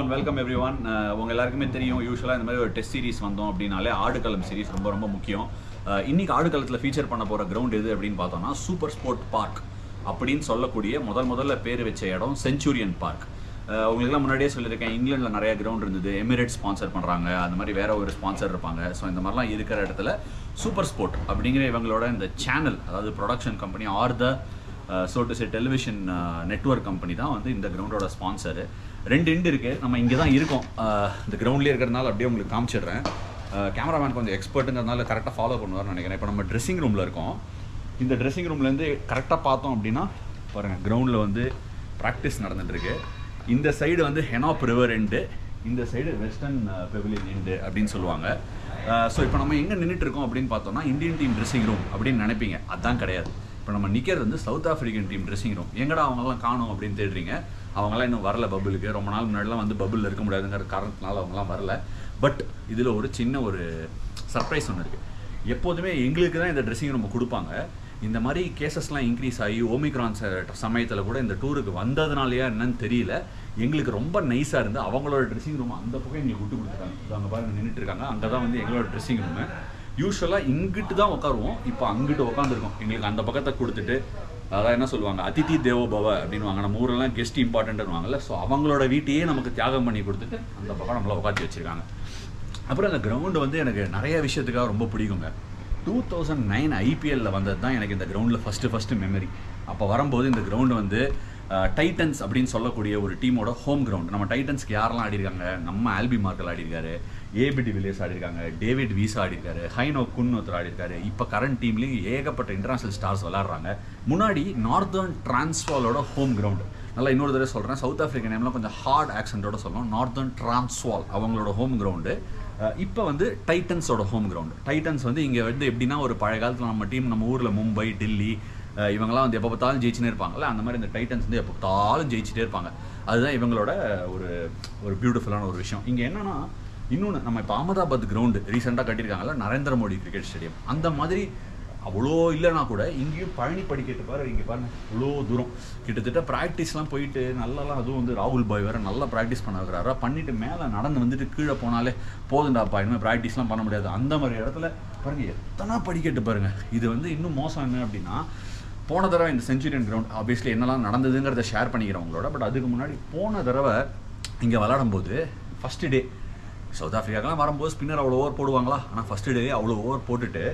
and welcome everyone. உங்க எல்லாருக்குமே தெரியும் யூசுவலா இந்த மாதிரி ஒரு டெஸ்ட் சீரிஸ் வந்தோம் அப்படினாலே ஆடுகளம் சீரிஸ் ரொம்ப ரொம்ப முக்கியம். இன்னைக்கு ஆடுகளத்துல ஃபீச்சர் பண்ண போற கிரவுண்ட் எது அப்படின்னு பார்த்தோம்னா சூப்பர் ஸ்போர்ட் பார்க் அப்படின்னு சொல்லக்கூடிய முதல்ல பேர் வச்ச இடம் செஞ்சுரியன் பார்க். உங்களுக்குலாம் முன்னாடியே சொல்லியிருக்கேன், இங்கிலாண்டில் நிறைய கிரவுண்ட் இருந்தது, எமிரேட் ஸ்பான்சர் பண்ணுறாங்க, அந்த மாதிரி வேற ஒரு ஸ்பான்சர் இருப்பாங்க. ஸோ இந்த மாதிரிலாம் இருக்கிற இடத்துல சூப்பர் ஸ்போர்ட் அப்படிங்கிற இவங்களோட இந்த சேனல், அதாவது ப்ரொடக்ஷன் கம்பெனி ஆர் த டெலிவிஷன் நெட்வொர்க் கம்பெனி தான் வந்து இந்த கிரவுண்டோட ஸ்பான்சரு. 2 எண்டு இருக்குது. நம்ம இங்கே தான் இருக்கோம், இந்த கிரவுண்ட்லேயே இருக்கிறதுனால அப்படியே உங்களுக்கு காமிச்சிடுறேன். கேமராமேன் கொஞ்சம் எக்ஸ்பர்ட்டுங்கிறதுனால கரெக்டாக ஃபாலோ பண்ணுவார்னு நினைக்கிறேன். இப்போ நம்ம ட்ரெஸ்ஸிங் ரூமில் இருக்கோம். இந்த ட்ரெஸ்ஸிங் ரூம்லேருந்து கரெக்டாக பார்த்தோம் அப்படின்னா பாருங்கள், கிரவுண்டில் வந்து ப்ராக்டிஸ் நடந்துட்டுருக்கு. இந்த சைடு வந்து ஹெனாப் ரிவர் எண்டு, இந்த சைடு வெஸ்டர்ன் பெவிலியன் எண்டு அப்படின்னு சொல்லுவாங்க. ஸோ இப்போ நம்ம எங்கே நின்றுட்டுருக்கோம் அப்படின்னு பார்த்தோம்னா இந்தியன் டீம் ட்ரெஸ்ஸிங் ரூம் அப்படின்னு நினைப்பீங்க. அதுதான் கிடையாது. இப்போ நம்ம நிற்கிறது வந்து south African team dressing room. எங்கடா அவங்களாம் காணும் அப்படின்னு தேடுறீங்க. அவங்களாம் இன்னும் வரல பபுளுக்கு. ரொம்ப நாள் முன்னாடிலாம் வந்து பபுளில் இருக்க முடியாதுங்கிற காரணத்தினால அவங்களாம் வரல. பட் இதில் ஒரு சின்ன ஒரு சர்ப்ரைஸ் ஒன்று இருக்குது. எப்போதுமே எங்களுக்கு தான் இந்த ட்ரெஸ்ஸிங் ரூம் கொடுப்பாங்க. இந்த மாதிரி கேசஸ்லாம் இன்க்ரீஸ் ஆகி ஓமிக்ரான் சமயத்தில் கூட இந்த டூருக்கு வந்ததுனாலையா என்னன்னு தெரியல, எங்களுக்கு ரொம்ப நைஸாக இருந்து அவங்களோட ட்ரெஸ்ஸிங் ரூம் அந்த பக்கம் எங்களுக்கு விட்டு கொடுத்துருக்காங்க. அங்கே பாருங்க நின்றுட்டு இருக்காங்க. அங்கே தான் வந்து எங்களோட ட்ரெஸ்ஸிங் ரூமு. யூஸ்வலாக இங்கிட்டு தான் உட்காருவோம், இப்போ அங்கிட்டு உட்காந்துருக்கோம். எங்களுக்கு அந்த பக்கத்தை கொடுத்துட்டு, அதான் என்ன சொல்லுவாங்க, அதிதி தேவோ பவ அப்படின்வாங்க. நம்ம ஊரெல்லாம் கெஸ்ட் இம்பார்ட்டன்ட்னுவாங்கல்ல. ஸோ அவங்களோட வீட்டையே நமக்கு தியாகம் பண்ணி கொடுத்துட்டு அந்த பக்கம் நம்மளை உட்காந்து வச்சுருக்காங்க. அப்புறம் அந்த கிரவுண்டு வந்து எனக்கு நிறைய விஷயத்துக்காக ரொம்ப பிடிக்குங்க. 2009 ஐபிஎல்லில் வந்தது தான் எனக்கு இந்த கிரவுண்டில் ஃபஸ்ட்டு மெமரி. அப்போ வரும்போது இந்த கிரவுண்டு வந்து டைட்டன்ஸ் அப்படின்னு சொல்லக்கூடிய ஒரு டீமோட ஹோம் கிரவுண்ட். நம்ம டைட்டன்ஸ்க்கு யாரெல்லாம் ஆடிருக்காங்க, நம்ம ஆல்பி மார்க்கல் ஆடிருக்காரு, ஏபிடி வில்லியர்ஸ் ஆடிருக்காங்க, டேவிட் வீசா ஆடிருக்காரு, ஹைனோ குன் ஒருத்தர் ஆடிருக்காரு. இப்போ கரண்ட் டீம்லேயும் ஏகப்பட்ட இன்டர்நேஷனல் ஸ்டார்ஸ் விளாட்றாங்க. முன்னாடி நார்தர்ன் டிரான்ஸ்வாலோட ஹோம் கிரவுண்டு. நல்லா இன்னொரு தடவை சொல்கிறேன், சவுத் ஆஃப்ரிக்கன் நேம்லாம் கொஞ்சம் ஹார்ட் ஆக்சென்ட்டோட சொல்லணும். நார்தர்ன் டிரான்ஸ்வால் அவங்களோட ஹோம் கிரவுண்டு. இப்போ வந்து டைட்டன்ஸோட ஹோம் கிரவுண்டு. டைட்டன்ஸ் வந்து இங்கே வந்து எப்படின்னா, ஒரு பழைய காலத்தில் நம்ம டீம் நம்ம ஊரில் மும்பை, டெல்லி இவங்கெல்லாம் வந்து எப்போ பார்த்தாலும் ஜெயிச்சுனே இருப்பாங்கல்ல, அந்த மாதிரி இந்த டைட்டன்ஸ் வந்து எப்போ பார்த்தாலும் ஜெயிச்சுட்டே இருப்பாங்க. அதுதான் இவங்களோட ஒரு பியூட்டிஃபுல்லான ஒரு விஷயம். இங்கே என்னென்னா, இன்னொன்று, நம்ம இப்போ அகமதாபாத் கிரவுண்டு ரீசெண்டாக கட்டியிருக்காங்கல்ல, நரேந்திர மோடி கிரிக்கெட் ஸ்டேடியம், அந்த மாதிரி அவ்வளோ இல்லைனா கூட இங்கேயும் பழனி படிக்கட்டு பாரு, இங்கே பாருங்கள் இவ்வளோ தூரம். கிட்டத்தட்ட ப்ராக்டிஸ்லாம் போயிட்டு நல்லாலாம், அதுவும் வந்து ராகுல் பாய் வேறு நல்லா ப்ராக்டிஸ் பண்ண வைக்கிறாரா, பண்ணிவிட்டு மேலே நடந்து வந்துட்டு கீழே போனாலே போதுண்டாப்பா, இனிமேல் ப்ராக்டிஸ்லாம் பண்ண முடியாது. அந்த மாதிரி இடத்துல பாருங்கள் எத்தனை படிக்கட்டு பாருங்கள். இது வந்து இன்னும் மோசம் என்ன அப்படின்னா, போன தடவை இந்த செஞ்சுரியன் கிரவுண்ட் ஆப்வியஸ்லி என்னெல்லாம் நடந்ததுங்கிறத ஷேர் பண்ணிக்கிறவங்களோட, பட் அதுக்கு முன்னாடி போன தடவை இங்கே விளாடும் போது ஃபஸ்ட்டு டே சவுத் ஆஃப்ரிக்காக்கெல்லாம் வரும்போது ஸ்பின்னர் அவ்வளோ ஓவர் போடுவாங்களா, ஆனால் ஃபஸ்ட்டு டே அவ்வளோ ஓவர் போட்டுட்டு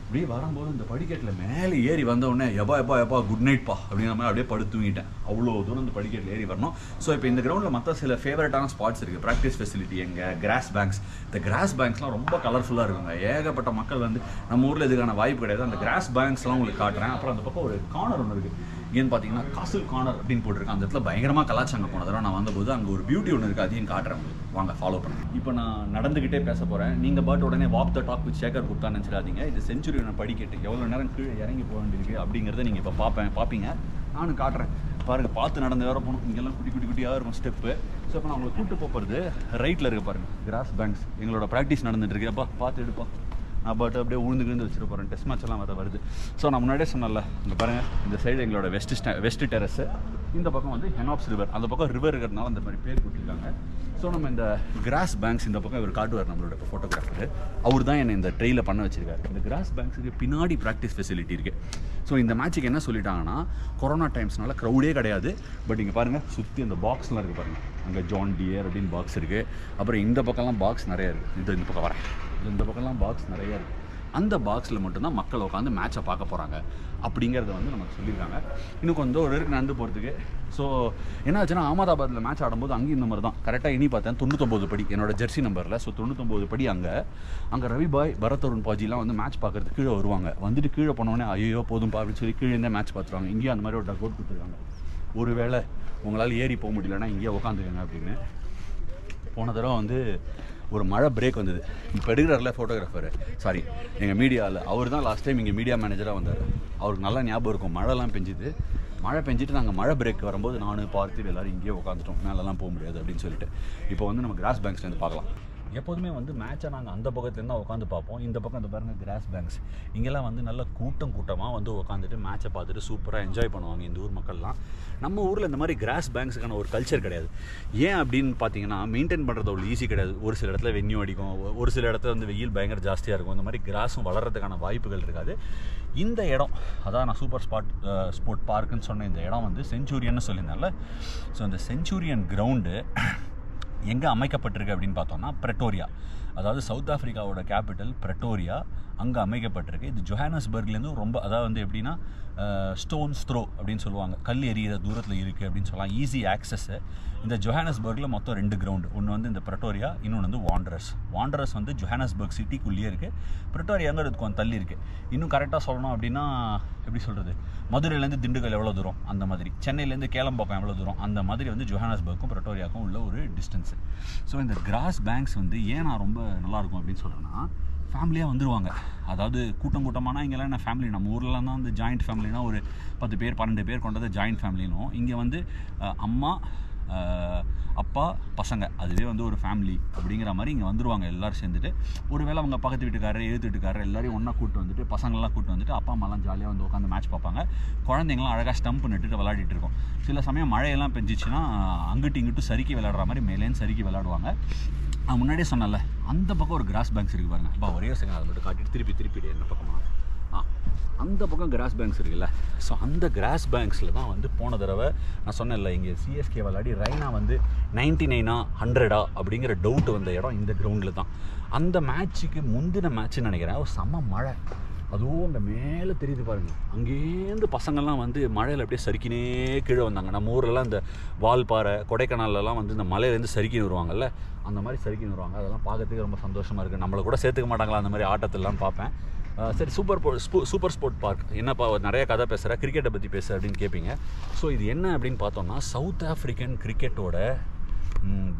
அப்படியே வரும்போது இந்த படிக்கட்டில் மேலே ஏறி வந்தவுடனே எப்பா குட் நைட்ப்பா அப்படிங்கிற மாதிரி அப்படியே படுத்து தூங்கிட்டேன். அவ்வளோ தூரம் இந்த படிக்கட்டில் ஏறி வரணும். ஸோ இப்போ இந்த கிரவுண்டில் மற்ற சில ஃபேவரட்டான ஸ்பாட்ஸ் இருக்குது. ப்ராக்டிஸ் ஃபெசிலிட்டி எங்கே, கிராஸ் பேங்க்ஸ். இந்த கிராஸ் பேங்க்ஸ்லாம் ரொம்ப கலர்ஃபுல்லாக இருக்குங்க. ஏகப்பட்ட மக்கள் வந்து நம்ம ஊரில் இதுக்கான வாய்ப்பு கிடையாது. அந்த கிராஸ் பேங்க்ஸ்லாம் உங்களுக்கு காட்டுறேன். அப்புறம் அந்த பக்கம் ஒரு கார்னர் ஒன்று இருக்குது. ஏன்னு பார்த்தீங்கன்னா காசில் கார்னர் அப்படின்னு போட்டிருக்கேன். அந்த இடத்துல பயங்கரமாக கலாச்சாங்க. போன தடவை நான் வந்தபோது அங்கே ஒரு பியூட்டி ஒன்று இருக்குது, அதையும் காட்டுறேன் உங்களுக்கு. வாங்க ஃபாலோ பண்ணுங்க. இப்போ நான் நடந்துக்கிட்டே பேச போகிறேன். நீங்கள் பாட்டு உடனே walk the talk with Shekhar Gupta நினச்சிடாதீங்க. இது செஞ்சுரியனை படிக்கட்டு எவ்வளோ நேரம் கீழே இறங்கி போக வேண்டியிருக்கு அப்படிங்கிறத நீங்கள் இப்போ பார்ப்பீங்க. நானும் காட்டுறேன் பாருங்கள். பார்த்து நடந்து வேற போகணும். இங்கெல்லாம் குட்டியாக இருக்கும் ஸ்டெப்பு. ஸோ இப்போ நான் உங்களை கூப்பிட்டு போகிறது ரைட்டில் இருக்க பாருங்கள், கிராஸ் பேங்க்ஸ். எங்களோட ப்ராக்டிஸ் நடந்துட்டு இருக்கேப்பா, பார்த்து எடுப்பா. நான் பாட்டு அப்படியே உழுந்து வச்சுட்டு போகிறேன். டெஸ்ட் மேட்ச் எல்லாம் வருது. ஸோ நான் முன்னாடியே சொன்னல, இங்கே பாருங்கள், இந்த சைடு எங்களோட வெஸ்ட் டெரஸு, இந்த பக்கம் வந்து ஹெனாப்ஸ் ரிவர். அந்த பக்கம் ரிவர் இருக்கிறதுனால அந்த மாதிரி பேர் கொடுத்துருக்காங்க. ஸோ நம்ம இந்த கிராஸ் பேங்க்ஸ் இந்த பக்கம் இவர் காட்டுவார், நம்மளோட ஃபோட்டோகிராஃபர். அவர் தான் என்னை இந்த ட்ரெயிலில் பண்ண வச்சிருக்காரு. இந்த கிராஸ் பேங்க்ஸுக்கு பின்னாடி ப்ராக்டிஸ் ஃபெசிலிட்டி இருக்குது. ஸோ இந்த மேட்ச்சுக்கு என்ன சொல்லிட்டாங்கன்னா, கொரோனா டைம்ஸ்னால க்ரௌடே கிடையாது. பட் இங்கே பாருங்கள், சுற்றி அந்த பாக்ஸ்லாம் இருக்குது பாருங்கள். அங்கே ஜான் டியர் அப்படின்னு பாக்ஸ் இருக்குது. அப்புறம் இந்த பக்கம்லாம் பாக்ஸ் நிறையா இருக்குது. இந்த பக்கம் வரேன், இந்த பக்கம்லாம் பாக்ஸ் நிறையா இருக்குது. அந்த பாக்ஸில் மட்டும்தான் மக்கள் உட்காந்து மேட்சை பார்க்க போகிறாங்க அப்படிங்கிறத வந்து நமக்கு சொல்லியிருக்காங்க. இன்னும் கொஞ்சம் ஒரு இருக்கு நடந்து போகிறதுக்கு. ஸோ என்ன ஆச்சுன்னா, அகமதாபாத்தில் மேட்ச் ஆடும்போது அங்கேயும் இந்த மாதிரி தான். கரெக்டாக இனி பார்த்தேன் 99 படி என்னோட ஜெர்சி நம்பரில். ஸோ 99 படி அங்கே ரவி பாய், பரத் அருண் பாஜிலாம் வந்து மேட்ச் பார்க்குறதுக்கு கீழே வருவாங்க. வந்துட்டு கீழே போனோடனே ஐயோ போதும்பா அப்படின்னு சொல்லி கீழே இருந்தே மேட்ச் பார்த்துருவாங்க. இங்கேயும் அந்த மாதிரி ஒரு டக் அவுட் கொடுத்துருக்காங்க. ஒருவேளை உங்களால் ஏறி போக முடியலன்னா இங்கேயே உட்காந்துக்கங்க அப்படின்னு. போன தடவை வந்து ஒரு மழை பிரேக் வந்தது. இப்போ எடுக்கிறாரில் ஃபோட்டோகிராஃபர், சாரி எங்கள் மீடியாவில், அவர் தான் லாஸ்ட் டைம் இங்கே மீடியா மேனேஜராக வந்தார். அவருக்கு நல்லா ஞாபகம் இருக்கும். மழைலாம் பெஞ்சுது. மழை பெஞ்சிட்டு நாங்கள் மழை பிரேக் வரும்போது நான் பார்த்து எல்லோரும் இங்கேயே உட்காந்துட்டோம், மேலெல்லாம் போக முடியாது அப்படின்னு சொல்லிட்டு. இப்போ வந்து நம்ம கிராஸ் பேங்க்ஸ்லேருந்து பார்க்கலாம். எப்போதுமே வந்து மேட்சை நாங்கள் அந்த பக்கத்துலேருந்து உட்காந்து பார்ப்போம். இந்த பக்கம் இந்த பாருங்கள் கிராஸ் பேங்க்ஸ், இங்கெல்லாம் வந்து நல்ல கூட்டமாக வந்து உட்காந்துட்டு மேட்சை பார்த்துட்டு சூப்பராக என்ஜாய் பண்ணுவாங்க இந்த ஊர் மக்கள்லாம். நம்ம ஊரில் இந்த மாதிரி கிராஸ் பேங்க்ஸுக்கான ஒரு கல்ச்சர் கிடையாது. ஏன் அப்படின்னு பார்த்தீங்கன்னா மெயின்டைன் பண்ணுறது அவ்வளோ ஈஸி கிடையாது. ஒரு சில இடத்துல வெந்நீ அடிக்கும், ஒரு சில இடத்துல வந்து வெயில் பயங்கர ஜாஸ்தியாக இருக்கும். இந்த மாதிரி கிராஸும் வளர்கிறதுக்கான வாய்ப்புகள் இருக்காது. இந்த இடம் அதான் நான் சூப்பர் ஸ்போர்ட் பார்க்குன்னு சொன்ன இந்த இடம் வந்து செஞ்சுரியன்னு சொல்லியிருந்தால. ஸோ இந்த செஞ்சுரியன் கிரவுண்டு எங்கே அமைக்கப்பட்டிருக்கு அப்படின்னு பார்த்தோம்னா பிரெட்டோரியா, அதாவது சவுத் ஆஃப்ரிக்காவோட கேபிட்டல் பிரெட்டோரியா, அங்கே அமைக்கப்பட்டிருக்கு. இது ஜோஹானஸ்பர்க்லேருந்து ரொம்ப, அதாவது வந்து எப்படின்னா ஸ்டோன்ஸ் த்ரோ அப்படின்னு சொல்லுவாங்க, கல் எறிகிற தூரத்தில் இருக்குது அப்படின்னு சொல்லலாம், ஈஸி ஆக்சஸ்ஸு. இந்த ஜோஹானஸ்பர்கில் மொத்தம் 2 கிரவுண்டு, ஒன்று வந்து இந்த பிரெட்டோரியா, இன்னொன்று வந்து வாண்டரர்ஸ் வந்து ஜோஹானஸ்பர்க் சிட்டிக்குள்ளேயே இருக்குது. பிரெட்டோரியாங்கிறது கொஞ்சம் தள்ளி இருக்குது. இன்னும் கரெக்டாக சொல்லணும் அப்படின்னா எப்படி சொல்கிறது, மதுரையிலேருந்து திண்டுக்கல் எவ்வளோ தூரம் அந்த மாதிரி, சென்னையிலேருந்து கேளம்பாக்கம் எவ்வளோ தூரம் அந்த மாதிரி வந்து ஜோஹானஸ்பர்க்கும் பிரெட்டோரியாவுக்கும் உள்ள ஒரு டிஸ்டன்ஸு. ஸோ இந்த கிராஸ் பேங்க்ஸ் வந்து ஏன் நான் ரொம்ப நல்லாயிருக்கும் அப்படின்னு சொல்கிறேன்னா, ஃபேமிலியாக வந்துடுவாங்க. அதாவது கூட்டமானா இங்கெல்லாம் என்ன ஃபேமிலி, நம்ம ஊர்லலாம் தான் வந்து ஜாயிண்ட் ஃபேமிலினா ஒரு 10 பேர் 12 பேர் கொண்டது ஜாயிண்ட் ஃபேமிலினும். இங்கே வந்து அம்மா அப்பா பசங்க, அதுவே வந்து ஒரு ஃபேமிலி அப்படிங்கிற மாதிரி இங்கே வந்துடுவாங்க எல்லோரும் சேர்ந்துட்டு. ஒருவேளை அவங்க பக்கத்து வீட்டுக்காரர் எழுத்து வீட்டுக்காரர் எல்லோரையும் ஒன்றா கூப்பிட்டு வந்துட்டு, பசங்களெலாம் கூப்பிட்டு வந்துட்டு அப்பா அம்மாலாம் ஜாலியாக வந்து உட்காந்து மேட்ச் பார்ப்பாங்க. குழந்தைங்களாம் அழகாக ஸ்டம்ப் நட்டுட்டு விளையாடிட்டு இருக்கோம். சில சமயம் மழையெல்லாம் பெஞ்சிச்சுன்னா அங்கிட்டு இங்கிட்டும் சறுக்கி விளையாடுற மாதிரி மேலேன்னு சறுக்கி விளையாடுவாங்க. முன்னாடியே சொன்னல அந்த பக்கம் ஒரு கிராஸ் பேங்க்ஸ் இருக்குது பாருங்கள். அப்போ ஒரே செகண்ட் அதை மட்டும் காட்டிட்டு திருப்பி என்ன பக்கமா அந்த பக்கம் கிராஸ் பேங்க்ஸ் இருக்குல்ல. ஸோ அந்த கிராஸ் பேங்க்ஸில் தான் வந்து போன தடவை நான் சொன்னேன்ல, இங்கே சிஎஸ்கே விளையாடி ரைனா வந்து 99 100 அப்படிங்கிற டவுட் வந்த இடம் இந்த கிரவுண்டில் தான். அந்த மேட்ச்சுக்கு முந்தின மேட்ச்சுன்னு நினைக்கிறேன், ஒரு செம்ம மழை. அதுவும் அந்த மேலே தெரியுது பாருங்கள், அங்கேருந்து பசங்கள்லாம் வந்து மழையில் அப்படியே சறுக்கினே கீழே வந்தாங்க. நம்ம ஊரெல்லாம் இந்த வால்பாறை கொடைக்கானல்லாம் வந்து இந்த மலையிலேருந்து சறுக்கின்னு வருவாங்கல்ல, அந்த மாதிரி சறுக்கின்னு வருவாங்க. அதெல்லாம் பார்க்கறதுக்கு ரொம்ப சந்தோஷமாக இருக்குது. நம்மளை கூட சேர்த்துக்க மாட்டாங்களா அந்த மாதிரி ஆட்டத்திலாம் பார்ப்பேன். சரி, சூப்பர் ஸ்போர்ட் பார்க் என்னப்பா நிறைய கதை பேசுகிற, கிரிக்கெட்டை பற்றி பேச அப்படின்னு கேட்பீங்க. ஸோ இது என்ன அப்படின்னு பார்த்தோம்னா, சவுத் ஆஃப்ரிக்கன் கிரிக்கெட்டோட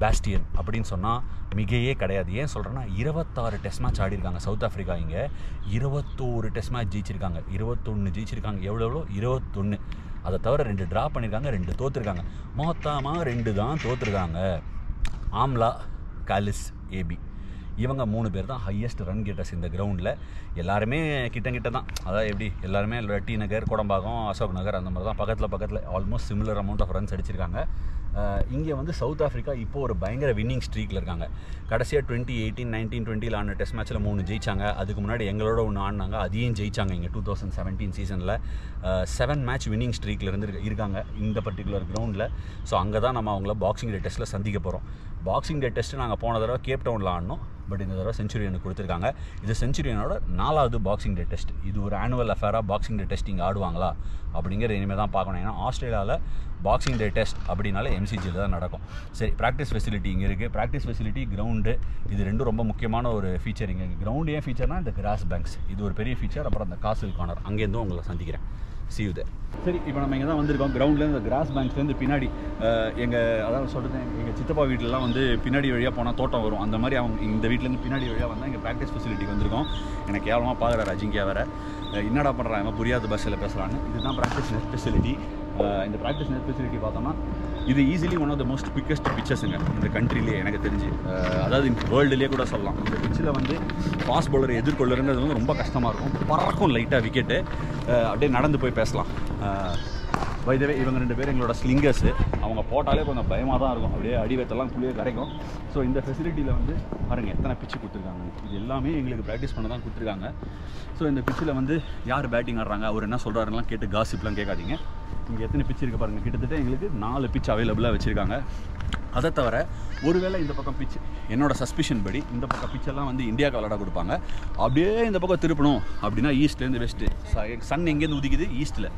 பேஸ்டியன் அப்படின்னு சொன்னால் மிகையே கிடையாது. ஏன் சொல்கிறேன்னா 26 டெஸ்ட் மேட்ச் ஆடிருக்காங்க சவுத் ஆஃப்ரிக்கா. இங்கே 21 டெஸ்ட் மேட்ச் ஜெயிச்சிருக்காங்க, 21 ஜெயிச்சிருக்காங்க. எவ்வளோ 21. அதை தவிர 2 ட்ரா பண்ணியிருக்காங்க, 2 தோற்றுருக்காங்க. மொத்தமாக 2 தான் தோற்றுருக்காங்க. ஆம்லா, காலிஸ், ஏபி, இவங்க 3 பேர் தான் ஹையஸ்ட் ரன் கெட்டர்ஸ் இந்த கிரவுண்டில். எல்லாருமே கிட்ட தான், அதாவது எப்படி எல்லாருமே டி நகர், கோடம்பாக்கம், அசோக் நகர் அந்த மாதிரி தான் பக்கத்தில் almost similar amount of runs அடிச்சிருக்காங்க. இங்கே வந்து சவுத் ஆஃப்ரிக்கா இப்போது ஒரு பயங்கர வின்னிங் ஸ்ட்ரீக்கில் இருக்காங்க. கடைசியாக 2018, 19, 20 ஆன டெஸ்ட் மேட்ச்சில் 3 ஜெயிச்சாங்க. அதுக்கு முன்னாடி எங்களோட ஒன்று ஆடினாங்க, அதையும் ஜெயிச்சாங்க. இங்கே 2017 சீசனில் 7 மேட்ச் வின்னிங் ஸ்ட்ரீக்கில் இருக்காங்க இந்த பர்டிகுலர் கிரவுண்டில். ஸோ அங்கே தான் நம்ம அவங்கள பாக்ஸிங் டே டெஸ்ட்டில் சந்திக்க போகிறோம். பாக்ஸிங் டே டெஸ்ட்டு நாங்கள் போன தடவை கேப் டவுனில் ஆடினோம், பட் இந்த தடவை செஞ்சுரியனுக்கு கொடுத்துருக்காங்க. இது செஞ்சுரியனோட 4வது பாக்ஸிங் டே டெஸ்ட். இது ஒரு ஆனுவல் அஃபேராக பாக்ஸிங் டே டெஸ்ட் இங்கே ஆடுவாங்களா அப்படிங்கிற இனிமேல் தான் பார்க்கணும். ஏன்னா ஆஸ்திரேலியாவில் பாக்ஸிங் டே டெஸ்ட் அப்படின்னாலே எம்சிஜியில் தான் நடக்கும். சரி, ப்ராக்டிஸ் ஃபெசிலிட்டி இங்கே இருக்குது. ப்ராக்டிஸ் ஃபெசிலிட்டி, கிரவுண்டு, இது 2 ரொம்ப முக்கியமான ஒரு ஃபீச்சர். இங்கே கிரவுண்டு ஏன் ஃபீச்சர்னால் இந்த கிராஸ் பேங்க்ஸ், இது ஒரு பெரிய ஃபீச்சர். அப்புறம் அந்த காசில் கார்னர், அங்கேருந்தும் உங்களை சந்திக்கிறேன். See you there. சரி, இப்போ நம்ம இங்கே தான் வந்திருக்கோம். கிரவுண்ட்லேருந்து இந்த கிராஸ் பேங்க்ஸ்லேருந்து பின்னாடி அதாவது சொல்கிறது, எங்கள் சித்தப்பா வீட்டிலலாம் வந்து பின்னாடி வழியாக போனால் தோட்டம் வரும். அந்த மாதிரி அவங்க இந்த வீட்டிலேருந்து பின்னாடி வழியாக வந்தால் இங்கே ப்ராக்டிஸ் ஃபெசிலிட்டிக்கு வந்திருக்கோம். எனக்கு கேவலமாக பார்க்குறாரு அஜிங்கியா வேறு, என்னடா பண்ணுறாங்க புரியாத பஸ்ஸில் பேசுகிறான்னு. இதுதான் ப்ராக்டிஸ் நெட் ஃபெசிலிட்டி. இந்த ப்ராக்டிஸ் நெட் ஃபெசிலிட்டி பார்த்தோம்னா இது easily one of the most biggest பிச்சஸுங்க இந்த கண்ட்ரிலே எனக்கு தெரிஞ்சு. அதாவது வேர்ல்டுலேயே கூட சொல்லலாம். இந்த பிச்சில் வந்து ஃபாஸ்ட் பவுலரை எதிர்கொள்ளுறது வந்து ரொம்ப கஷ்டமாக இருக்கும். பறக்கும் லைட்டாக விக்கெட்டு. அப்படியே நடந்து போய் பேசலாம். வைதவே இவங்க 2 பேர் எங்களோட ஸ்லிங்கர்ஸு. அவங்க போட்டாலே கொஞ்சம் பயமாக தான் இருக்கும், அப்படியே அடிவத்தெல்லாம் புள்ளியே கரைக்கும். ஸோ இந்த ஃபெசிலிட்டியில் வந்து பாருங்கள் எத்தனை பிச்சு கொடுத்துருக்காங்க. இது எல்லாமே எங்களுக்கு ப்ராக்டிஸ் பண்ண தான் கொடுத்துருக்காங்க. ஸோ இந்த பிச்சில் வந்து யார் பேட்டிங் ஆடுறாங்க, அவர் என்ன சொல்கிறாருலாம் கேட்டு காசிப்லாம் கேட்காதீங்க. இங்கே எத்தனை பிச்சு இருக்குது பாருங்கள், கிட்டத்தட்ட எங்களுக்கு 4 பிச் அவைலபிளாக வச்சுருக்காங்க. அதை தவிர ஒருவேளை இந்த பக்கம் பிச்சு, என்னோட சஸ்பிஷன் படி இந்த பக்கம் பிச்செல்லாம் வந்து இந்தியாவுக்கு விளையாட கொடுப்பாங்க. அப்படியே இந்த பக்கம் திருப்பணும் அப்படின்னா ஈஸ்ட்லேருந்து வெஸ்ட்டு, சன் எங்கேருந்து உதிக்குது ஈஸ்ட்டில்,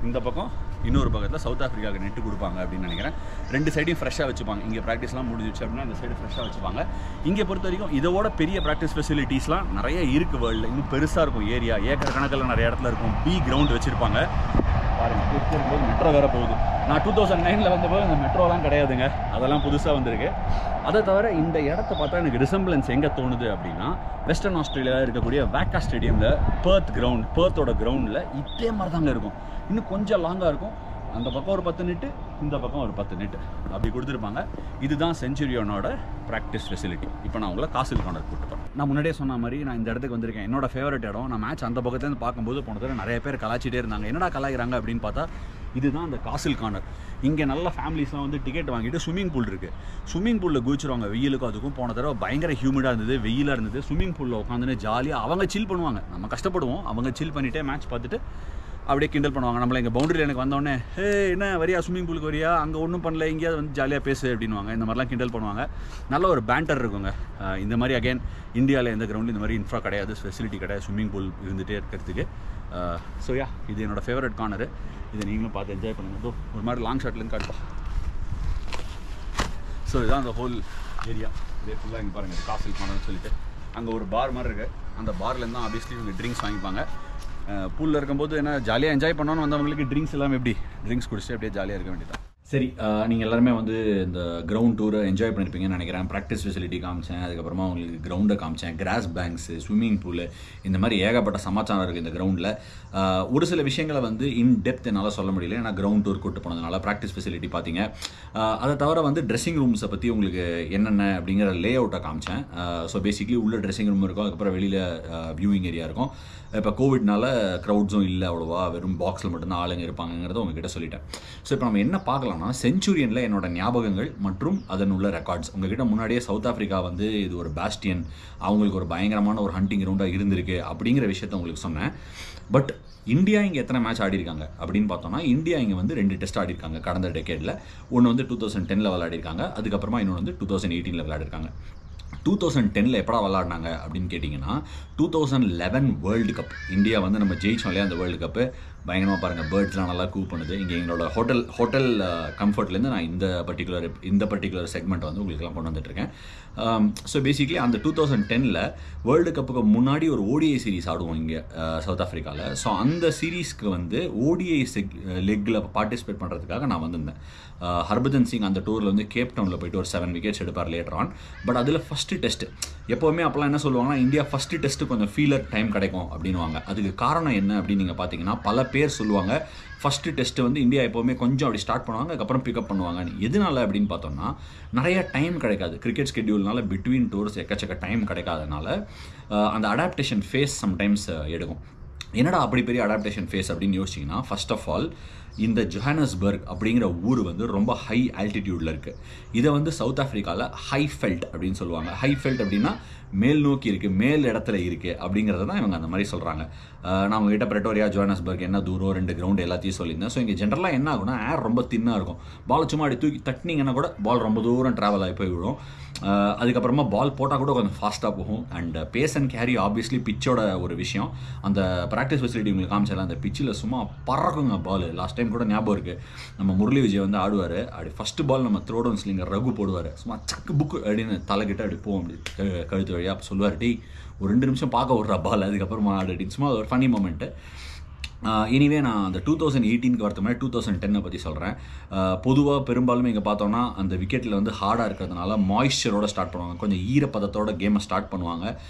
இந்த பக்கம் இன்னொரு பக்கத்தில் சவுத் ஆஃப்ரிக்காவுக்கு நெட்டு கொடுப்பாங்க அப்படின்னு நினைக்கிறேன். 2 சைடையும் ஃப்ரெஷ்ஷாக வச்சுப்பாங்க. இங்கே ப்ராக்டிஸ்லாம் முடிஞ்சிச்சு அப்படின்னா இந்த சைடு ஃப்ரெஷ்ஷாக வச்சுப்பாங்க. இங்கே பொறுத்த வரைக்கும் இதோட பெரிய ப்ராக்டிஸ் ஃபெசிலிட்டிஸ்லாம் நிறைய இருக்குது வேர்ல்டில். இன்னும் பெருசாக இருக்கும் ஏரியா, ஏக்கர் கணக்கில் நிறைய இடத்துல இருக்கும். பி கிரவுண்ட் வச்சுருப்பாங்க பாருங்கள். மெட்ரோ வேறு போகுது. நான் 2009 வந்தபோது இந்த மெட்ரோலாம் கிடையாதுங்க, அதெல்லாம் புதுசாக வந்திருக்கு. அதை தவிர இந்த இடத்த பார்த்தா எனக்கு ரிசம்பிளன்ஸ் எங்கே தோணுது அப்படின்னா, வெஸ்டர்ன் ஆஸ்திரேலியாவில் இருக்கக்கூடிய வேக்கா ஸ்டேடியமில் பேர்த்தோட கிரவுண்டில் இதே மாதிரி தாங்க இருக்கும். இன்னும் கொஞ்சம் லாங்காக இருக்கும். அந்த பக்கம் ஒரு 10 நெட்டு, இந்த பக்கம் ஒரு 10 நெட்டு அப்படி கொடுத்துருப்பாங்க. இதுதான் செஞ்சுரியனோட ப்ராக்டிஸ் ஃபெசிலிட்டி. இப்போ நான் உங்களை காசில் கார்னர் கூப்பிட்டு போகிறேன். நான் முன்னாடியே சொன்ன மாதிரி நான் இந்த இடத்துக்கு வந்திருக்கேன். என்னோட ஃபேவரட் இடம். நான் மேட்ச் அந்த பக்கத்துலேருந்து பார்க்கும்போது போன தடவை நிறைய பேர் கலாச்சிட்டே இருந்தாங்க. என்னடா கலாய்கிறாங்க அப்படின்னு பார்த்தா இதுதான் அந்த காசில் கார்னர். இங்கே நல்ல ஃபேமிலிஸ்லாம் வந்து டிக்கெட் வாங்கிட்டு ஸ்விம்மிங் பூல் இருக்குது. ஸ்விம்மிங் பூலில் குதிச்சிருவாங்க வெயிலுக்கும். அதுக்கும் போன தடவை பயங்கர ஹியூமிடாக இருந்தது, வெயிலாக இருந்தது. ஸ்விம்மிங் பூலில் உட்காந்துன்னு ஜாலியாக அவங்க சில் பண்ணுவாங்க. நம்ம கஷ்டப்படுவோம், அவங்க சில் பண்ணிவிட்டு மேட்ச் பார்த்துட்டு அப்படியே கிண்டல் பண்ணுவாங்க. நம்மளை எங்கள் பவுண்டரியில் எனக்கு வந்தோடனே ஹே என்ன வரியா ஸ்விம்மிங் பூலுக்கு வரியா, அங்கே ஒன்றும் பண்ணல, எங்கேயாவது வந்து ஜாலியாக பேசு அப்படின்வாங்க. இந்த மாதிரிலாம் கிண்டல் பண்ணுவாங்க. நல்ல ஒரு பேண்டர் இருக்குங்க. இந்த மாதிரி அகைன் இந்தியாவில் எந்த கிரவுண்டில் இந்த மாதிரி இன்ஃப்ரா கிடையாது, ஃபெசிலிட்டி கிடையாது, ஸ்விம்மிங் பூல் இருந்துகிட்டே இருக்கிறதுக்கு. ஸோ யா, இது என்னோடய ஃபேவரட் கார்னரு. இதை நீங்களும் பார்த்து என்ஜாய் பண்ணுங்கள். ஒரு மாதிரி லாங் ஷாட்லேருந்து காட்டுப்பா. ஸோ இதுதான் அந்த ஹோல் ஏரியா. இதே ஃபுல்லாக இங்கே பாருங்கள் காசில் கார்னர்னு சொல்லிட்டு அங்கே ஒரு பார் மாதிரி இருக்குது. அந்த பார்லேருந்து தான் ஆப்வியஸ்லி இவங்க ட்ரிங்க்ஸ் வாங்கிப்பாங்க. பூலில் இருக்கும்போது என்ன ஜாலியாக என்ஜாய் பண்ணோன்னு வந்தவங்களுக்கு ட்ரிங்க்ஸ் எல்லாமே எப்படி ட்ரிங்க்ஸ் குடிச்சிட்டு அப்படியே ஜாலியாக இருக்க வேண்டியதான். சரி, நீங்கள் எல்லாருமே வந்து இந்த கிரவுண்ட் டூரை என்ஜாய் பண்ணியிருப்பீங்கன்னு நினைக்கிறேன். ப்ராக்டிஸ் ஃபெசிலிட்டி காமிச்சேன், அதுக்கப்புறமா உங்களுக்கு கிரவுண்டை காமிச்சேன், கிராஸ் பேங்க்ஸு, ஸ்விம்மிங் பூலு, இந்த மாதிரி ஏகப்பட்ட சமாச்சாரம் இருக்குது இந்த கிரவுண்டில். ஒரு சில விஷயங்களை வந்து இன் டெப்த் என்னால் சொல்ல முடியல, ஏன்னா கிரவுண்ட் டூர் கூட்டு போனதுனால. ப்ராக்டிஸ் ஃபெசிலிட்டி பார்த்தீங்க. அதை தவிர வந்து ட்ரெஸ்ஸிங் ரூம்ஸை பற்றி உங்களுக்கு என்னென்ன அப்படிங்கிற லே அவுட்டை காமிச்சேன். ஸோ பேசிக்லி உள்ள ட்ரெஸ்ஸிங் ரூம் இருக்கும், அதுக்கப்புறம் வெளியில் வியூவிங் ஏரியா இருக்கும். இப்போ கோவிட்னால க்ரௌட்ஸும் இல்லை அவ்வளோவா, வெறும் பாக்ஸில் மட்டும்தான் ஆளுங்க இருப்பாங்கிறத உங்ககிட்ட சொல்லிட்டேன். ஸோ இப்போ நம்ம என்ன பார்க்கலாம்னா, செஞ்சுரியனில் என்னோட ஞாபகங்கள் மற்றும் அதன் உள்ள ரெக்கார்ட்ஸ். உங்ககிட்ட முன்னாடியே சவுத் ஆஃப்ரிக்கா வந்து இது ஒரு பேஸ்டியன், அவங்களுக்கு ஒரு பயங்கரமான ஒரு ஹண்டிங் கிரவுண்டாக இருந்திருக்கு அப்படிங்கிற விஷயத்த உங்களுக்கு சொன்னேன். பட் இந்தியா இங்கே எத்தனை மேட்ச் ஆடிருக்காங்க அப்படின்னு பார்த்தோம்னா, இந்தியா இங்கே வந்து 2 டெஸ்ட் ஆடிருக்காங்க கடந்த டெக்கேடில். ஒன்று வந்து 2010 விளையாடிருக்காங்க, அதுக்கப்புறமா இன்னொன்று வந்து 2018 விளையாடிருக்காங்க. 2010 எப்படா விளாடினாங்க அப்படின்னு கேட்டிங்கன்னா, 2011 வேர்ல்டு கப். இந்தியா வந்து நம்ம ஜெயிச்சோம் இல்லையா அந்த வேர்ல்டு கப்பு. பயங்கரமாக பாருங்கள், பேர்ட்ஸ்லாம் நல்லா கூப் பண்ணுது. இங்கே எங்களோட ஹோட்டல் கம்ஃபர்ட்லேருந்து நான் இந்த பர்டிகுலர் செக்மெண்ட் வந்து உங்களுக்குலாம் கொண்டு வந்துட்டுருக்கேன். ஸோ பேசிக்லி அந்த 2010 வேர்ல்டு கப்புக்கு முன்னாடி ஒரு ஓடிஐ சீரிஸ் ஆடுவோம் இங்கே சவுத் ஆஃப்ரிக்காவில். ஸோ அந்த சீரீஸ்க்கு வந்து ஓடிஐ லெக்கில் பார்ட்டிசிபேட் பண்ணுறதுக்காக நான் வந்திருந்தேன். ஹர்பஜன் சிங் அந்த டூரில் வந்து கேப் டவுனில் போய்ட்டு ஒரு 7 விக்கெட்ஸ் எடுப்பார் லேட்டர் ஆன். பட் அதில் ஃபஸ்ட்டு டெஸ்ட் எப்போவுமே அப்போலாம் என்ன சொல்லுவாங்கன்னா, இந்தியா ஃபஸ்ட்டு டெஸ்ட்டு கொஞ்சம் ஃபீலர் டைம் கிடைக்கும் அப்படின்வாங்க. அதுக்கு காரணம் என்ன அப்படின்னு நீங்கள் பார்த்தீங்கன்னா, பல பேர் சொல்லுவாங்க ஃபஸ்ட்டு டெஸ்ட்டு வந்து இந்தியா எப்போவுமே கொஞ்சம் அப்படி ஸ்டார்ட் பண்ணுவாங்க, அதுக்கப்புறம் பிக்கப் பண்ணுவாங்க. எதனால அப்படின்னு பார்த்தோம்னா, நிறைய டைம் கிடைக்காது. கிரிக்கெட் ஸ்கெட்யூல்னால பிட்வீன் டூர்ஸ் எக்கச்சக்க டைம் கிடைக்காதனால அந்த அடாப்டேஷன் ஃபேஸ் சம்டைம்ஸ் எடுக்கும். என்னடா அப்படி பெரிய அடாப்டேஷன் ஃபேஸ் அப்படின்னு யோசிச்சிங்கன்னா, ஃபர்ஸ்ட் ஆஃப் ஆல் இந்த ஜோஹானஸ்பர்க் அப்படிங்கிற ஊர் வந்து ரொம்ப ஹை ஆல்டிடியூடில் இருக்குது. இதை வந்து சவுத் ஆஃப்ரிக்காவில் ஹை ஃபெல்ட் அப்படின்னு சொல்லுவாங்க. ஹை ஃபெல்ட் அப்படின்னா மேல் நோக்கி இருக்குது, மேல் இடத்துல இருக்குது அப்படிங்கிறத தான் இவங்க அந்த மாதிரி சொல்கிறாங்க. நான் உங்ககிட்ட பிரெட்டோரியா, ஜோஹானஸ்பர்க் என்ன தூரம், 2 கிரவுண்டு எல்லாத்தையும் சொல்லியிருந்தேன். ஸோ இங்கே ஜென்ரலாக என்ன ஆகுனா, ஏர் ரொம்ப தின்னாக இருக்கும். பால் சும்மா அப்படி தூக்கி தட்டினீங்கன்னா கூட பால் ரொம்ப தூரம் ட்ராவல் ஆகி போய் விடும். அதுக்கப்புறமா பால் போட்டால் கூட கொஞ்சம் ஃபாஸ்ட்டாக போகும். And pace and carry obviously பிச்சோட ஒரு விஷயம். அந்த ப்ராக்டிஸ் ஃபெசிலிட்டி உங்களுக்கு காமிச்சால அந்த பிச்சில் சும்மா பறக்குங்க பால். லாஸ்ட் டைம் கூட ஞாபகம் இருக்குது, நம்ம முரளி விஜய் வந்து ஆடுவார். அப்படி ஃபஸ்ட்டு பால் நம்ம த்ரோ டவுன் ஸ்லிங்கர் ரகு போடுவார். சும்மா சக்கு புக்கு அப்படின்னு தலைக்கிட்ட அப்படி போவோம், அப்படி கழுத்து வழியாக. அப்போ சொல்லுவார், டேய் ஒரு 2 நிமிஷம் பார்க்க விட்ற பால், அதுக்கப்புறமா ஆடு அப்படின்னு. சும்மா ஒரு ஃபன்னி மொமெண்ட்டு. எனிவே நான் அந்த 2018க்கு வரது மாதிரி 2010 பற்றி சொல்கிறேன். பொதுவாக பெரும்பாலுமே இங்கே பார்த்தோன்னா அந்த விக்கெட்டில் வந்து ஹார்டாக இருக்கிறதுனால மாய்ஸ்சரோட ஸ்டார்ட் பண்ணுவாங்க, கொஞ்சம் ஈரப்பதத்தோட கேமை ஸ்டார்ட் பண்ணுவாங்க.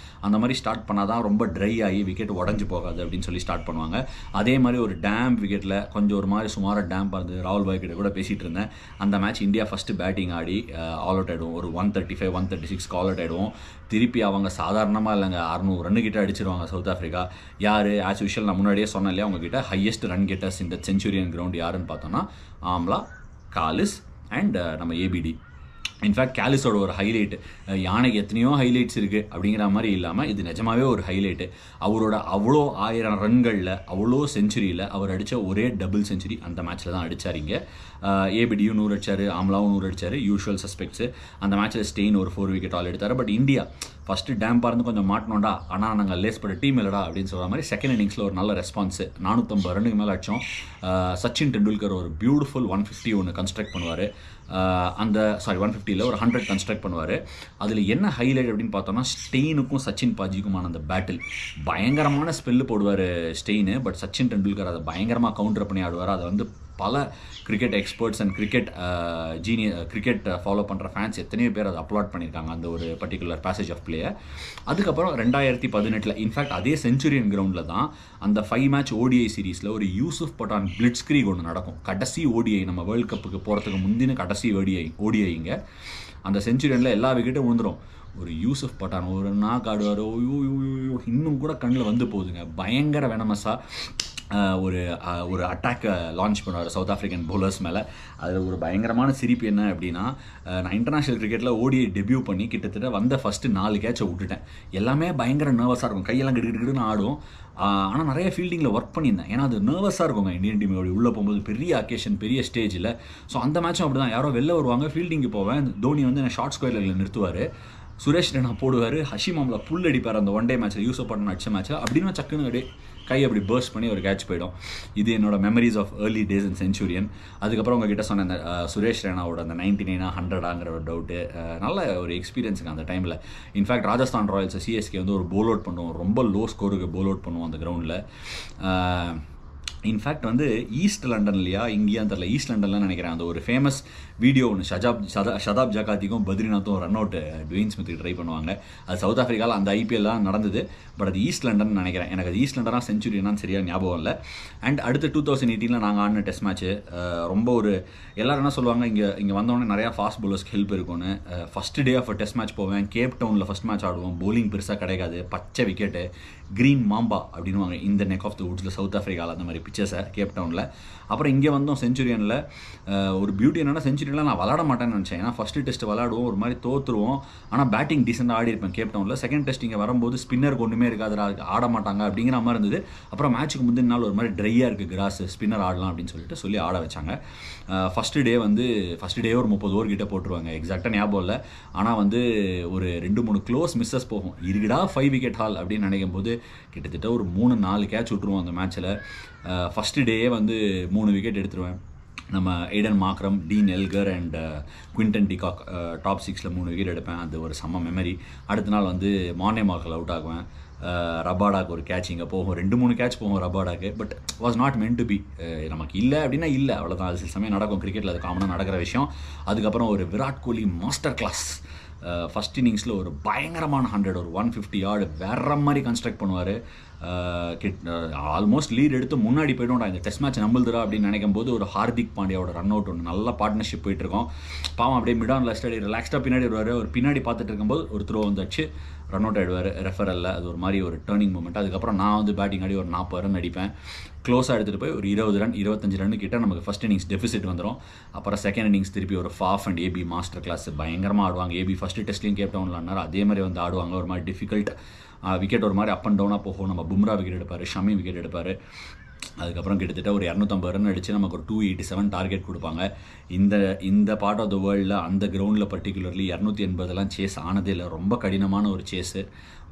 அந்த மாதிரி ஸ்டார்ட் பண்ணால் தான் ரொம்ப ட்ரை ஆகி விக்கெட் உடஞ்சி போகாது அப்படின்னு சொல்லி ஸ்டார்ட் பண்ணுவாங்க. அதே மாதிரி ஒரு டேம் விக்கெட்டில் கொஞ்சம் ஒரு மாதிரி சுமாராக டேம் பார்த்து ராகுல் பாய் கிட்ட கூட பேசிகிட்டு இருந்தேன். அந்த மேட்ச் இந்தியா ஃபஸ்ட்டு பேட்டிங் ஆடி ஆல் அவுட் ஆகிடுவோம். ஒரு 135, 136 ஆல் அவுட் ஆகிடுவோம். திருப்பி அவங்க சாதாரணமாக இல்லைங்க, 600 ரன்னு கிட்ட அடிச்சிருவாங்க சவுத் ஆஃப்ரிக்கா. யார் ஆஸ் யூஷுவல் நான் முன்னாடியே சொன்னேன் இல்லையா உங்ககிட்ட, ஹையஸ்ட் ரன் கெட்டர்ஸ் இந்த செஞ்சுரியன் கிரவுண்ட் யாருன்னு பார்த்தோன்னா ஆம்லா, காலிஸ் அண்ட் நம்ம ஏபிடி. இன்ஃபேக்ட் கேலிஸோட ஒரு ஹைலைட்டு, யானைக்கு எத்தனையோ ஹைலைட்ஸ் இருக்குது அப்படிங்கிற மாதிரி இல்லாமல் இது நிஜமாகவே ஒரு ஹைலைட்டு. அவரோட அவ்வளோ 1000 ரன்களில் அவ்வளோ செஞ்சுரியில் அவர் அடித்த ஒரே டபுள் செஞ்சுரி அந்த மேட்ச்சில் தான் அடித்தார். இங்கே ஏபிடியும் 100 அடித்தார், ஆம்லாவும் 100 அடித்தார், யூஷுவல் சஸ்பெக்ட்ஸு. அந்த மேட்ச்சில் ஸ்டெயின் ஒரு 4 விக்கெட் ஆல் எடுத்தார். பட் இந்தியா ஃபஸ்ட்டு டேம்பாக இருந்து கொஞ்சம் மாட்டினோண்டா, ஆனால் நாங்கள் லேஸ் பட டீம் இல்லடா அப்படின்னு சொல்கிற மாதிரி செகண்ட் இன்னிங்ஸில் ஒரு நல்ல ரெஸ்பான்ஸு. 450 ரன்னுக்கு மேலே அடித்தோம். சச்சின் டெண்டுல்கர் ஒரு பியூட்டிஃபுல் 150 ஒன்று கன்ஸ்ட்ரக்ட் பண்ணுவார். அந்த 150ல் ஒரு 100 கன்ஸ்ட்ரக்ட் பண்ணுவார். அதில் என்ன ஹைலைட் அப்படின்னு பார்த்தோன்னா, ஸ்டெயினுக்கும் சச்சின் பாஜிக்குமான அந்த பேட்டில். பயங்கரமான ஸ்பெல்லு போடுவார் ஸ்டெயின். பட் சச்சின் டெண்டுல்கர் அதை பயங்கரமாக கவுண்டர் பண்ணி ஆடுவார். அதை வந்து பல cricket experts and cricket follow பண்ணுற ஃபேன்ஸ் எத்தனையோ பேர் அதை அப்லோட் பண்ணியிருக்காங்க அந்த ஒரு பர்டிகுலர் பேசேஜ் ஆஃப் பிளேயை. அதுக்கப்புறம் 2018 இன்ஃபேக்ட் அதே செஞ்சுரியன் கிரவுண்டில் தான் அந்த 5 மேட்ச் ஓடிஐ சீரீஸில் ஒரு யூசுப் பட்டான் பிளிட்ஸ்கிரீக் ஒன்று நடக்கும். கடைசி ஓடிஐ, நம்ம வேர்ல்டு கப்புக்கு போகிறதுக்கு முந்தின கடைசி ஓடிஐங்க. அந்த செஞ்சுரியனில் எல்லா விக்கெட்டும் விழுந்துடும். ஒரு யூசுப் பட்டான் ஒரு நாக் ஆடுவார், இன்னும் கூட கண்ணில் வந்து போகுதுங்க. பயங்கர வெனமஸாக ஒரு அட்டாக்கை லான்ச் பண்ணுவார் சவுத் ஆஃப்ரிக்கன் பவுலர்ஸ் மேலே. அதில் ஒரு பயங்கரமான சிரிப்பு என்ன அப்படின்னா, நான் இன்டர்நேஷ்னல் கிரிக்கெட்டில் ஓடிஐ டெபியூ பண்ணி கிட்டத்தட்ட வந்த ஃபஸ்ட்டு 4 கேட்சை விட்டுட்டேன். எல்லாமே பயங்கர நர்வஸாக இருக்கும், கையெல்லாம் கிடுக்கிட்டுன்னு ஆடும். ஆனால் நிறைய ஃபீல்டிங்கில் ஒர்க் பண்ணியிருந்தேன். ஏன்னா அது நர்வஸாக இருக்குங்க இந்தியன் டீம் உள்ளே போகும்போது, பெரிய அக்கேஷன், பெரிய ஸ்டேஜில். ஸோ அந்த மேட்சும் அப்படி தான். யாரோ வெளில வருவாங்க, ஃபீல்டிங்கு போவேன், தோனி வந்து என்னை ஷார்ட் ஸ்கொயரில் நிறுத்துவார், சுரேஷ் ரெய்னா போடுவார், ஹஷிம் அம்லா புல் அடிப்பார் அந்த ஒன் டே மேட்ச்சில், யூசுப் பட்டன் அடிச்ச மேட்ச்சில். அப்படின்னு சக்குன்னு அப்படியே கை அப்படி பர்ஸ்ட் பண்ணி ஒரு கேட்ச் போயிடும். இது என்னோட memories of early days in Centurion. அதுக்கப்புறம் உங்ககிட்ட சொன்ன அந்த சுரேஷ் ரெய்னாவோட அந்த 99 100 ஒரு டவுட்டு, நல்ல ஒரு எக்ஸ்பீரியன்ஸுங்க அந்த டைமில். இன்ஃபேக்ட் ராஜஸ்தான் ராயல்ஸ் சிஎஸ்கே வந்து ஒரு போல் அவுட் பண்ணுவோம், ரொம்ப லோ ஸ்கோருக்கு போல் அவுட் பண்ணுவோம் அந்த கிரவுண்டில். இன்ஃபேக்ட் வந்து ஈஸ்ட் லண்டன்லையா இங்கேயான்னு தெரில, ஈஸ்ட் லண்டன்லாம் நினைக்கிறேன், அந்த ஒரு ஃபேமஸ் வீடியோ ஒன்று ஷதாப் ஜகாத்திக்கும் பத்ரிநாத்தும் ரன் அவுட் டுவேன் ஸ்மித்துக்கு ட்ரை பண்ணுவாங்க. அது சவுத் ஆஃப்ரிக்காவில் அந்த ஐபிஎல் தான் நடந்தது. பட் அது ஈஸ்ட் லண்டன் நினைக்கிறேன், எனக்கு அது ஈஸ்ட் லண்டனாக செஞ்சுரியனான்னு சரியாக ஞாபகம் இல்லை. அண்ட் அடுத்து 2018 நாங்கள் ஆடின டெஸ்ட் மேட்ச்சு ரொம்ப ஒரு எல்லோரும் என்ன சொல்லுவாங்க, இங்கே வந்தோடனே நிறையா ஃபாஸ்ட் பவுலர்ஸ்க்கு ஹெல்ப் இருக்கும்னு. First day of test match போவேன், கேப் டவுனில் ஃபஸ்ட் மேட்ச் ஆடுவோம், பவுலிங் பெருசாக கிடைக்காது, பச்சை விக்கெட்டு, க்ரீன் மாம்பா அப்படின்வாங்க இந்த நெக் ஆஃப் த வுட்ஸில் சவுத் ஆஃப்ரிக்காவில் அந்த மாதிரி பிக்சர்ஸை கேப் டவுனில். அப்புறம் இங்கே வந்தோம் செஞ்சுரியனில். ஒரு பியூட்டி என்னென்னா, செஞ்சுரியனில் நான் விளாட மாட்டேன்னு நினச்சேன். ஏன்னா ஃபஸ்ட்டு டெஸ்ட் விளாடுவோம், ஒரு மாதிரி தோற்றுருவோம், ஆனால் பேட்டிங் டீசெண்டாக ஆடி இருப்பேன் கேப் டவுனில். செகண்ட் டெஸ்ட் இங்கே வரும்போது ஸ்பின்னருக்கு ஒன்றுமே இருக்காது, ஆட மாட்டாங்க அப்படிங்கிற மாதிரி இருந்தது. அப்புறம் மேட்ச்சுக்கு முந்தின நாள் ஒரு மாதிரி ட்ரையாக இருக்குது கிராஸ், ஸ்பின்னர் ஆடலாம் அப்படின்னு சொல்லி ஆட வச்சாங்க. ஃபஸ்ட்டு டே ஒரு 30 ஓவர் கிட்டே போட்டுருவாங்க, எக்ஸாக்டாக ஞாபகம் இல்லை. ஆனால் வந்து ஒரு 2-3 க்ளோஸ் மிஸ்ஸஸ் போகும். இருக்குடா 5 விக்கெட் ஹால் அப்படின்னு நினைக்கும் போது கிட்டத்தட்ட ஒரு 3-4 கேட்ச் விட்டுருவோம் அந்த மேட்ச்சில். ஃபஸ்ட்டு டேயே வந்து 3 விக்கெட் எடுத்துருவேன். நம்ம Aiden Markram, Dean Elgar and Quinton de Kock top 6ல் 3 விக்கெட் எடுப்பேன். அது ஒரு செம்ம மெமரி. அடுத்த நாள் வந்து மார்னே மார்க்கல் அவுட் ஆகுவேன். ரபாடாக்கு ஒரு கேட்ச் இங்கே போகும், 2-3 கேட்ச் போகும் ரபாடாக்கு. But was not meant to be. நமக்கு இல்லை அப்படின்னா இல்லை, அவ்வளோதான். அது சில சமயம் நடக்கும் கிரிக்கெட்டில், அது காமனாக நடக்கிற விஷயம். அதுக்கப்புறம் ஒரு Virat Kohli master class. First இன்னிங்ஸில் ஒரு பயங்கரமான 100, ஒரு 150 யார்டு வேற மாதிரி கன்ஸ்ட்ரக்ட் பண்ணுவார். ஆல்மோஸ்ட் லீட் எடுத்து முன்னாடி போய்ட்டோம்டா, இந்த டெஸ்ட் மேட்ச் நம்புதுரா அப்படின்னு நினைக்கும் போது ஒரு ஹார்திக் பாண்டியாவோட ரன் அவுட் ஒன்று, நல்ல பார்ட்னர்ஷிப் போயிட்டுருக்கோம். பாவம் அப்படியே மிடான் லஸ்டடி ரிலாக்ஸ்டாக பின்னாடி வருவார். ஒரு பின்னாடி பார்த்துட்டு இருக்கும்போது ஒரு த்ரோ வந்துச்சு, ரன் அவுட் ஆகிடுவார் ரெஃபரலில். அது ஒரு மாதிரி ஒரு டேர்னிங் மூமெண்ட். அதுக்கப்புறம் நான் வந்து பேட்டிங் ஆடி ஒரு 40 ரன் அடிப்பேன். க்ளோஸாக எடுத்துகிட்டு போய் ஒரு 20 ரன் 25 ரன் கிட்ட நமக்கு ஃபஸ்ட் இன்னிங்ஸ் டெஃபிசிட் வந்துடும். அப்புறம் செகண்ட் இன்னிங்ஸ் திருப்பி ஒரு Faf and AB master class பயங்கரமாக ஆடுவாங்க. ஏபி ஃபஸ்ட்டு டெஸ்ட்லையும் கேப் டவுனில் ஆனார், அதே மாதிரி வந்து ஆடுவாங்க. ஒரு மாதிரி டிஃபிகல்ட் விக்கெட், ஒரு மாதிரி அப் அண்ட் டவுனாக போகும். நம்ம பும்ரா விக்கெட் எடுப்பார், ஷமி விக்கெட் எடுப்பார். அதுக்கப்புறம் கிட்டத்தட்ட ஒரு 250 ரன் அடித்து நமக்கு ஒரு 287 டார்கெட் கொடுப்பாங்க. இந்த பார்ட் ஆஃப் த வேர்ல்டில் அந்த கிரவுண்டில் பர்டிகுலர்லி 280 சேஸ் ஆனதே இல்லை. ரொம்ப கடினமான ஒரு சேஸு.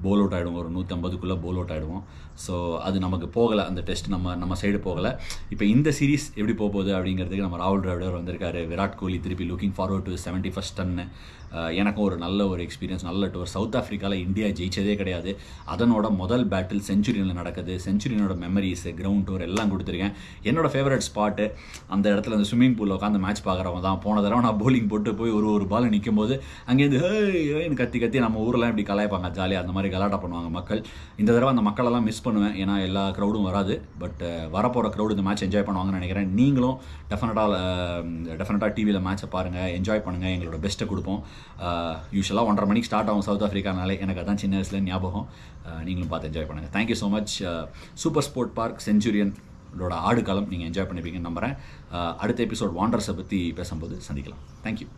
போல் அவுட் ஆகிடுவோம், ஒரு 150க்குள்ளே போல் அவுட் ஆகிடுவோம். ஸோ அது நமக்கு போகலை, அந்த டெஸ்ட் நம்ம சைடு போகலை. இப்போ இந்த சீரீஸ் எப்படி போகுது அப்படிங்கிறதுக்கு நம்ம ராகுல் டிராவிடர் வந்திருக்காரு. விராட் கோலி திருப்பி looking forward to 71st run. எனக்கும் ஒரு நல்ல ஒரு எக்ஸ்பீரியன்ஸ், நல்ல டூர். சவுத் ஆஃப்ரிக்காவில் இந்தியா ஜெயிச்சதே கிடையாது. அதனோட முதல் பேட்டில் செஞ்சுரியனில் நடக்குது. செஞ்சுரியனோட மெமரிஸ், கிரவுண்ட் டூர் எல்லாம் கொடுத்துருக்கேன். என்னோட ஃபேவரட் ஸ்பாட்டு அந்த இடத்துல, அந்த ஸ்விம்மிங் பூலில் உட்காந்து மேட்ச் பார்க்குறவங்க தான். போன தடவை நான் போலிங் போட்டு போய் ஒரு பால் நிற்கும் போது அங்கேருந்து ஹேன்னு கத்தி நம்ம ஊரெலாம் இப்படி கலாய்ப்பாங்க, ஜாலியாக அந்த மாதிரி கலாட்டா பண்ணுவாங்க மக்கள். இந்த தடவை அந்த மக்களெல்லாம் மிஸ் பண்ணுவேன், ஏன்னா எல்லா க்ரௌடும் வராது. பட் வரப்போகிற க்ரௌடு இந்த மேட்ச் என்ஜாய் பண்ணுவாங்கன்னு நினைக்கிறேன். நீங்களும் டெஃபினட்டாக டிவியில் மேட்சை பாருங்கள், என்ஜாய் பண்ணுங்கள், எங்களோட பெஸ்ட்டை கொடுப்போம். யூஸ்வலாக 1:30 மணிக்கு ஸ்டார்ட் ஆகும் சவுத் ஆஃப்ரிக்கானாலே, எனக்கு அதான் சின்ன வயசுல ஞாபகம். நீங்களும் பார்த்து என்ஜாய் பண்ணுங்கள். Thank you so much. Super sport park செஞ்சுரியனோட ஆடுகாலம் நீங்கள் என்ஜாய் பண்ணிப்பீங்கன்னு நம்புகிறேன். அடுத்த எபிசோட் வாண்டர்ஸை பற்றி பேசும்போது சந்திக்கலாம். தேங்க்யூ.